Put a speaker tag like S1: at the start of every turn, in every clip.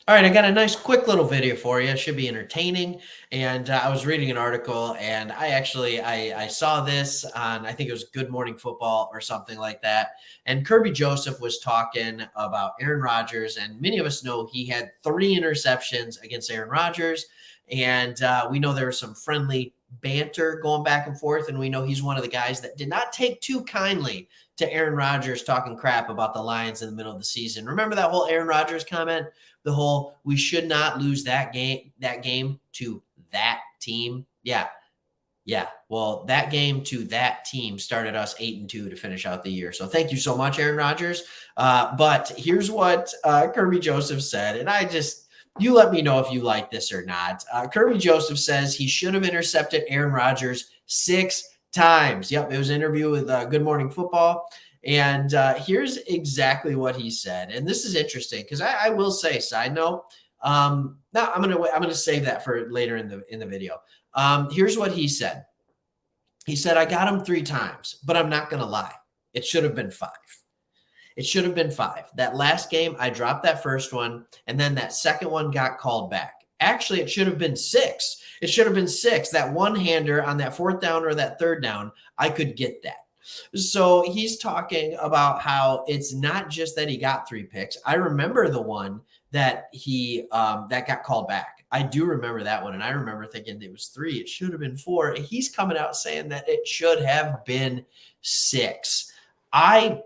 S1: All right, I got a nice quick little video for you. It should be entertaining. And I was reading an article, and I saw this on, I think it was Good Morning Football or something like that. And Kerby Joseph was talking about Aaron Rodgers, and many of us know he had 3 interceptions against Aaron Rodgers. And we know there was some friendly banter going back and forth, and we know he's one of the guys that did not take too kindly to Aaron Rodgers talking crap about the Lions in the middle of the season. Remember that whole Aaron Rodgers comment? The whole we should not lose that game to that team. Yeah. Yeah. Well, that game to that team started us 8-2 to finish out the year. So thank you so much, Aaron Rodgers. But here's what Kerby Joseph said. And you let me know if you like this or not. Kerby Joseph says he should have intercepted Aaron Rodgers 6 times. Yep. It was an interview with Good Morning Football. And here's exactly what he said. And this is interesting because I will say, side note, now I'm gonna save that for later in the video. Here's what he said. He said, I got him 3 times, but I'm not gonna lie. It should have been 5. It should have been 5. That last game, I dropped that first one, and then that second one got called back. Actually, it should have been 6. It should have been 6. That one-hander on that 4th down or that 3rd down, I could get that. So he's talking about how it's not just that he got 3 picks. I remember the one that he that got called back. I do remember that one, and I remember thinking it was 3. It should have been 4. He's coming out saying that it should have been 6. I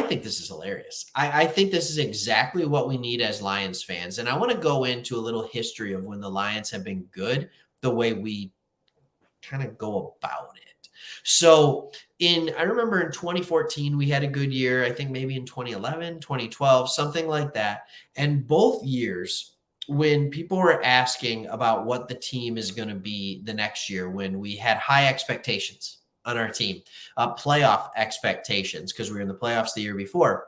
S1: think this is hilarious. I think this is exactly what we need as Lions fans. And I want to go into a little history of when the Lions have been good, the way we kind of go about it. So I remember in 2014, we had a good year. I think maybe in 2011, 2012, something like that. And both years, when people were asking about what the team is going to be the next year, when we had high expectations on our team, playoff expectations, because we were in the playoffs the year before,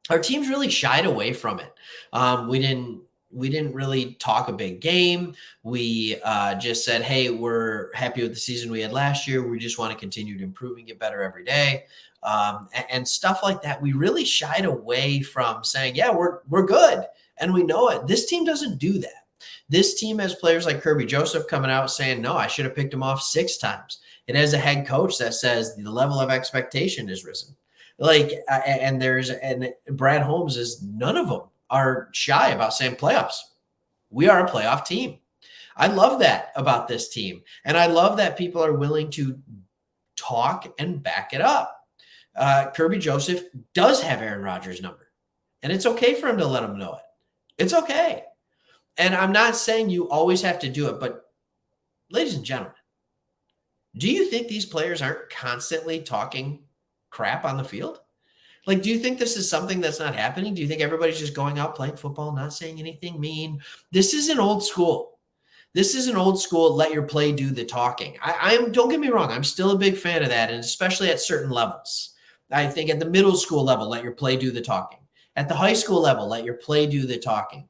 S1: our teams really shied away from it. We didn't really talk a big game. We just said, hey, we're happy with the season we had last year. We just want to continue to improve and get better every day. And stuff like that. We really shied away from saying, yeah, we're good. And we know it. This team doesn't do that. This team has players like Kerby Joseph coming out saying, no, I should have picked him off 6 times. It has a head coach that says the level of expectation has risen. And Brad Holmes is, none of them are shy about saying playoffs. We are a playoff team. I love that about this team. And I love that people are willing to talk and back it up. Kerby Joseph does have Aaron Rodgers' number, and it's okay for him to let him know it. It's okay. And I'm not saying you always have to do it, but ladies and gentlemen, do you think these players aren't constantly talking crap on the field? Like, do you think this is something that's not happening? Do you think everybody's just going out playing football, not saying anything mean? This is an old school. This is an old school, let your play do the talking. Don't get me wrong, I'm still a big fan of that, and especially at certain levels. I think at the middle school level, let your play do the talking. At the high school level, let your play do the talking.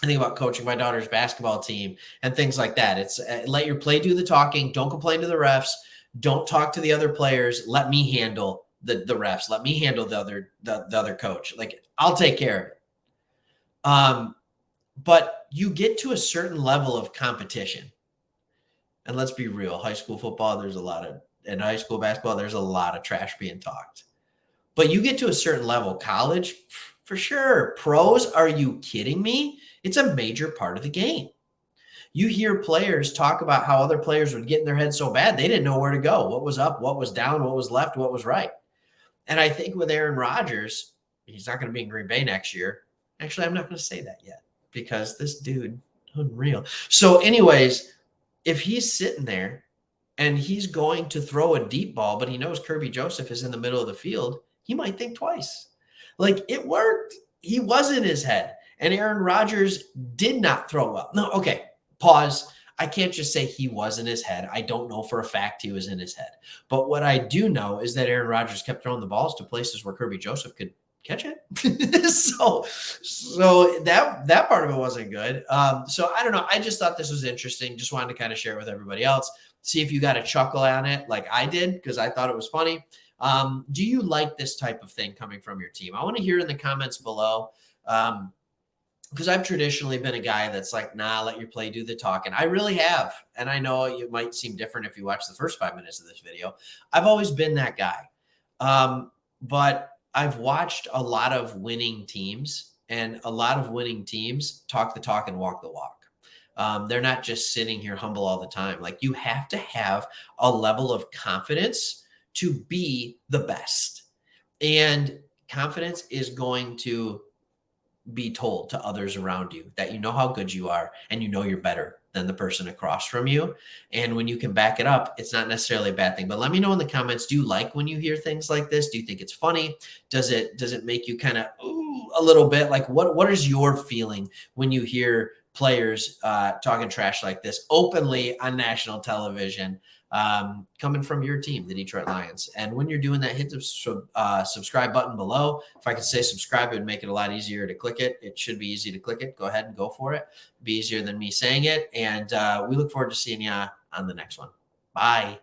S1: I think about coaching my daughter's basketball team and things like that. It's let your play do the talking. Don't complain to the refs. Don't talk to the other players. Let me handle the refs. Let me handle the other coach. Like, I'll take care of it. But you get to a certain level of competition. And let's be real, high school football, and high school basketball, there's a lot of trash being talked. But you get to a certain level, college, for sure. Pros, are you kidding me? It's a major part of the game. You hear players talk about how other players would get in their head so bad, they didn't know where to go, what was up, what was down, what was left, what was right. And I think with Aaron Rodgers, he's not going to be in Green Bay next year. Actually, I'm not going to say that yet because this dude, unreal. So anyways, if he's sitting there and he's going to throw a deep ball, but he knows Kerby Joseph is in the middle of the field, he might think twice. Like, it worked. He was in his head. And Aaron Rodgers did not throw well. No, okay, pause. I can't just say he was in his head. I don't know for a fact he was in his head. But what I do know is that Aaron Rodgers kept throwing the balls to places where Kerby Joseph could catch it. so that part of it wasn't good. So I don't know. I just thought this was interesting. Just wanted to kind of share it with everybody else. See if you got a chuckle on it like I did, because I thought it was funny. Do you like this type of thing coming from your team? I want to hear in the comments below. because I've traditionally been a guy that's like, nah, let your play do the talking. I really have. And I know it might seem different if you watch the first 5 minutes of this video. I've always been that guy. But I've watched a lot of winning teams, and a lot of winning teams talk the talk and walk the walk. They're not just sitting here humble all the time. Like, you have to have a level of confidence to be the best. And confidence is going to be told to others around you that you know how good you are and you know you're better than the person across from you. And when you can back it up, it's not necessarily a bad thing. But let me know in the comments, do you like when you hear things like this? Do you think it's funny? Does it make you kind of a little bit? Like, what is your feeling when you hear players talking trash like this openly on national television, coming from your team, the Detroit Lions? And when you're doing that, hit the subscribe button below. If I could say subscribe, it would make it a lot easier to click it. It should be easy to click it. Go ahead and go for it. It'd be easier than me saying it. And we look forward to seeing you on the next one. Bye.